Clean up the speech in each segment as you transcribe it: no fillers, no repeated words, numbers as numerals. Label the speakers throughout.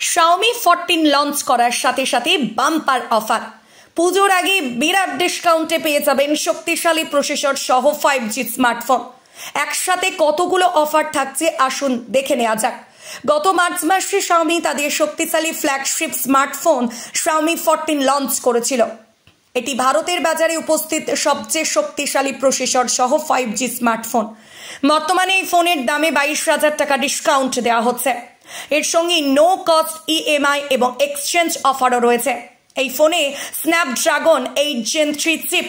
Speaker 1: Xiaomi 14 launch করার সাথে সাথে বাম্পার অফার। পুজোর আগে বিরাট ডিসকাউন্টে পেয়ে যাবেন শক্তিশালী প্রসেসর সহ 5G স্মার্টফোন। একসাথে কতগুলো অফার থাকছে আসুন দেখে নেওয়া যাক। গত মার্চ মাসে Xiaomi তাদের শক্তিশালী ফ্ল্যাগশিপ স্মার্টফোন Xiaomi 14 লঞ্চ করেছিল। এটি ভারতের বাজারে উপস্থিত সবচেয়ে শক্তিশালী প্রসেসর সহ 5G স্মার্টফোন। বর্তমানে এই ফোনের দামে 22,000 টাকা ডিসকাউন্ট দেওয়া হচ্ছে। এর সঙ্গে নো কস্ট EMI এবং এক্সচেঞ্জ অফারও রয়েছে। এই ফোনে স্ন্যাপড্রাগন 8 Gen 3 চিপ,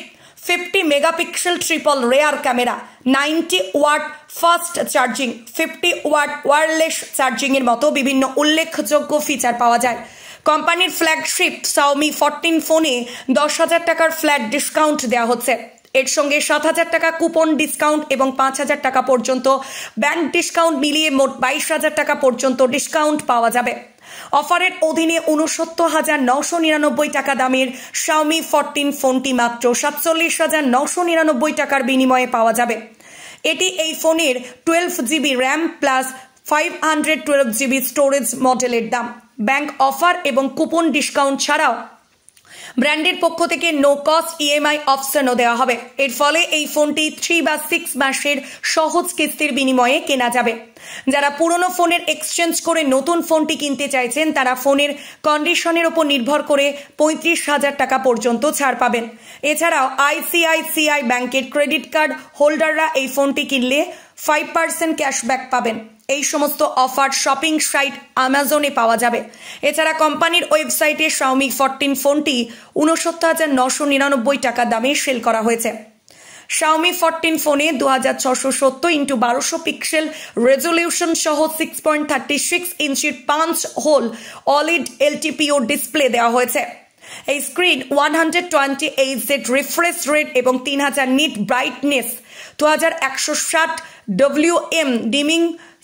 Speaker 1: 50 megapixel triple rear camera, 90 watt fast charging, 50 watt wireless charging এর মতো বিভিন্ন উল্লেখযোগ্য ফিচার পাওয়া যায়। কোম্পানির ফ্ল্যাগশিপ Xiaomi 14 ফোনে 10,000 টাকার ফ্ল্যাট ডিসকাউন্ট দেওয়া হচ্ছে। এর সঙ্গে 7,000 টাকা কুপন ডিসকাউন্ট এবং 5,000 টাকা পর্যন্ত ব্যাংক ডিসকাউন্ট মিলিয়ে মোট 22,000 টাকা পর্যন্ত ডিসকাউন্ট পাওয়া যাবে। অফারের অধীনে 69,999 টাকা দামের Xiaomi 14 ফোনটি মাত্র 47,999 টাকার বিনিময়ে পাওয়া যাবে। এটি এই ফোনের 12GB RAM plus 512GB storage মডেলের দাম। ব্যাংক অফার এবং কুপন ডিসকাউন্ট ছাড়াও ব্র্যান্ডের পক্ষ থেকে নো কস্ট EMI অপশনও দেওয়া হবে। এর ফলে এই ফোনটি 3 বা 6 মাসের সহজ কিস্তির বিনিময়ে কেনা যাবে। যারা পুরনো ফোনের এক্সচেঞ্জ করে নতুন ফোনটি কিনতে চাইছেন তারা ফোনের কন্ডিশনের উপর নির্ভর করে 35,000 টাকা পর্যন্ত ছাড় পাবেন। এছাড়াও ICICI ব্যাংকের ক্রেডিট কার্ড হোল্ডাররা এই ফোনটি কিনলে 5% ক্যাশব্যাক পাবেন। এই সমস্ত অফার শপিং সাইট অ্যামাজনে পাওয়া যাবে। এছাড়া কোম্পানির ওয়েবসাইটে Xiaomi 14 ফোনটি 69,999 টাকা দামে সেল করা হয়েছে। Xiaomi 14 ফোনে 2670x1200 পিক্সেল রেজলিউশন সহ 6.36 ইঞ্চির punch hole OLED LTPO display দেওয়া হয়েছে। এই স্ক্রিন 120Hz রিফ্রেশ রেট এবং 3000 nit brightness 2160 WM dimming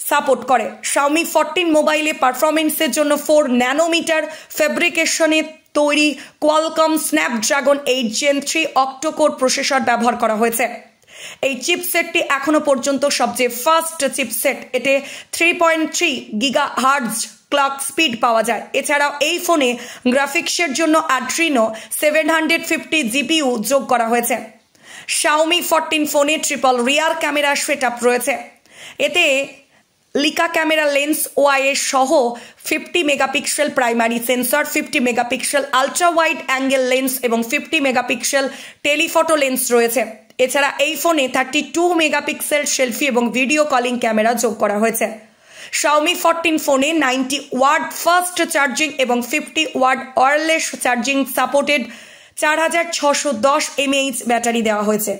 Speaker 1: support করে। Xiaomi 14 মোবাইলে পারফরমেন্সের জন্য 4 ন্যানোমিটার ফেব্রিকেশনে তৈরি Qualcomm Snapdragon 8 Gen 3 octa-core processor ব্যবহার করা হয়েছে। এই চিপসেটটি এখনো পর্যন্ত সবচেয়ে ফাস্ট চিপসেট। এতে 3.3 GHz ক্লক স্পিড পাওয়া যায়। এছাড়াও এই ফোনে গ্রাফিক্সের জন্য Adreno 750 GPU যোগ করা হয়েছে। Xiaomi 14 ফোনে ট্রিপল রিয়ার ক্যামেরা সেটআপ রয়েছে। এতে লিকা ক্যামেরা লেন্স OIS সহ 50 megapixel primary sensor, 50 megapixel ultra wide angle lens এবং 50 মেগাপিক্সেল টেলিফটো লেন্স রয়েছে। এছাড়া এই ফোনে 32 মেগাপিক্সেল সেলফি এবং ভিডিও কলিং ক্যামেরা যোগ করা হয়েছে। Xiaomi 14 ফোনে 90 ওয়াট ফাস্ট চার্জিং এবং 50 watt wireless charging supported 4610 mAh battery দেওয়া হয়েছে।